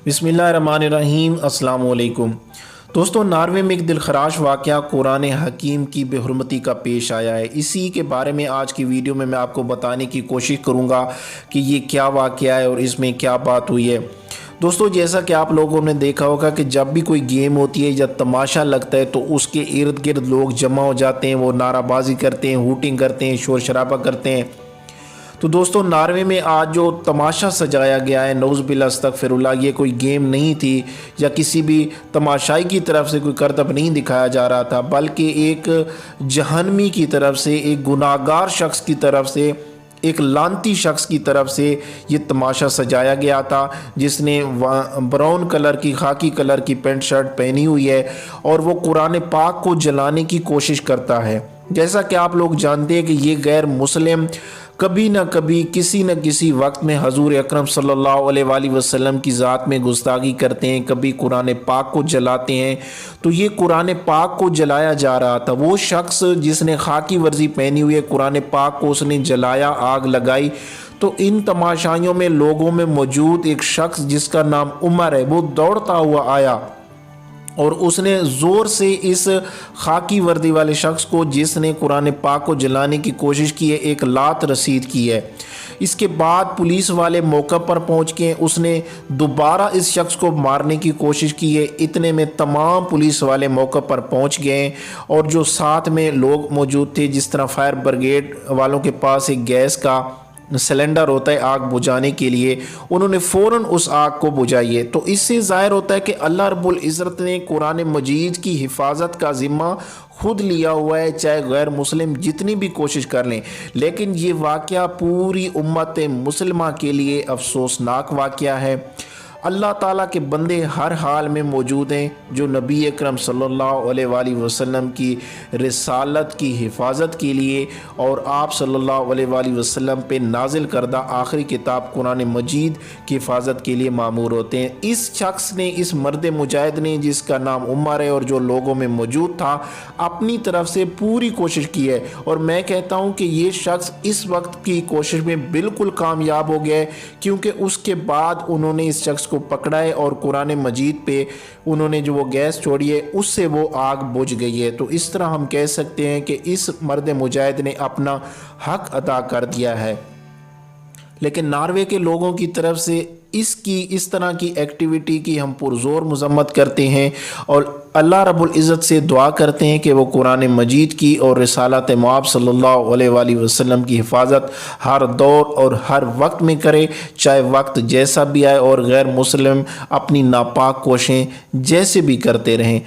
बिस्मिल्लाहिर्रहमानिर्रहीम। अस्सलाम वालेकुम दोस्तों, नॉर्वे में एक दिलखराश वाक़या कुरान हकीम की बेहुरमती का पेश आया है। इसी के बारे में आज की वीडियो में मैं आपको बताने की कोशिश करूँगा कि ये क्या वाक़या है और इसमें क्या बात हुई है। दोस्तों, जैसा कि आप लोगों ने देखा होगा कि जब भी कोई गेम होती है या तमाशा लगता है तो उसके इर्द गिर्द लोग जमा हो जाते हैं, वो नाराबाजी करते हैं, हूटिंग करते हैं, शोर शराबा करते हैं। तो दोस्तों, नॉर्वे में आज जो तमाशा सजाया गया है, नौज़ुबिल्लाह अस्तगफिरुल्लाह, ये कोई गेम नहीं थी या किसी भी तमाशाई की तरफ से कोई करतब नहीं दिखाया जा रहा था, बल्कि एक जहन्नमी की तरफ से, एक गुनाहगार शख्स की तरफ से, एक लानती शख्स की तरफ से ये तमाशा सजाया गया था, जिसने ब्राउन कलर की, खाकी कलर की पैंट शर्ट पहनी हुई है और वो कुरान पाक को जलाने की कोशिश करता है। जैसा कि आप लोग जानते हैं कि ये गैर मुस्लिम कभी न कभी किसी न किसी वक्त में हजूर अकरम सल्लल्लाहु अलैहि वसल्लम की ज़ात में गुस्ताखी करते हैं, कभी कुरान पाक को जलाते हैं। तो ये कुरान पाक को जलाया जा रहा था। वो शख्स जिसने खाकी वर्जी पहनी हुई है, कुरान पाक को उसने जलाया, आग लगाई। तो इन तमाशाइयों में लोगों में मौजूद एक शख्स जिसका नाम उमर है, वो दौड़ता हुआ आया और उसने ज़ोर से इस खाकी वर्दी वाले शख्स को, जिसने कुरान पाक को जलाने की कोशिश की है, एक लात रसीद की है। इसके बाद पुलिस वाले मौके पर पहुंच के उसने दोबारा इस शख्स को मारने की कोशिश की है। इतने में तमाम पुलिस वाले मौके पर पहुंच गए और जो साथ में लोग मौजूद थे, जिस तरह फायर ब्रिगेड वालों के पास एक गैस का सिलेंडर होता है आग बुझाने के लिए, उन्होंने फ़ौरन उस आग को बुझाई है। तो इससे ज़ाहिर होता है कि अल्लाह रब्बुल इज़्ज़त ने कुरान मजीद की हिफाजत का ज़िम्मा खुद लिया हुआ है, चाहे गैर मुस्लिम जितनी भी कोशिश कर लें। लेकिन ये वाक़या पूरी उम्मत मुसलमा के लिए अफसोसनाक वाक़या है। अल्लाह ताला के बंदे हर हाल में मौजूद हैं जो नबी अकरम सल्लल्लाहु अलैहि वसल्लम की रिसालत की हिफाजत के लिए और आप सल्लल्लाहु अलैहि वसल्लम पे नाजिल करदा आखिरी किताब कुरान मजीद की हिफाजत के लिए मामूर होते हैं। इस शख्स ने, इस मर्द मुजाहिद ने, जिसका नाम उमर है और जो लोगों में मौजूद था, अपनी तरफ से पूरी कोशिश की है। और मैं कहता हूँ कि ये शख्स इस वक्त की कोशिश में बिल्कुल कामयाब हो गया है, क्योंकि उसके बाद उन्होंने इस शख्स को पकड़ा है और कुरान मजीद पे उन्होंने जो वो गैस छोड़ी है उससे वो आग बुझ गई है। तो इस तरह हम कह सकते हैं कि इस मर्द मुजाहिद ने अपना हक अदा कर दिया है। लेकिन नॉर्वे के लोगों की तरफ से इस तरह की एक्टिविटी की हम पुरजोर मजम्मत करते हैं और अल्लाह रब्बुल इज़्ज़त से दुआ करते हैं कि वो कुरान मजीद की और रिसालत मआब सल्लल्लाहु अलैहि वसल्लम की हिफाजत हर दौर और हर वक्त में करे, चाहे वक्त जैसा भी आए, और गैर मुस्लिम अपनी नापाक कोशिशें जैसे भी करते रहें।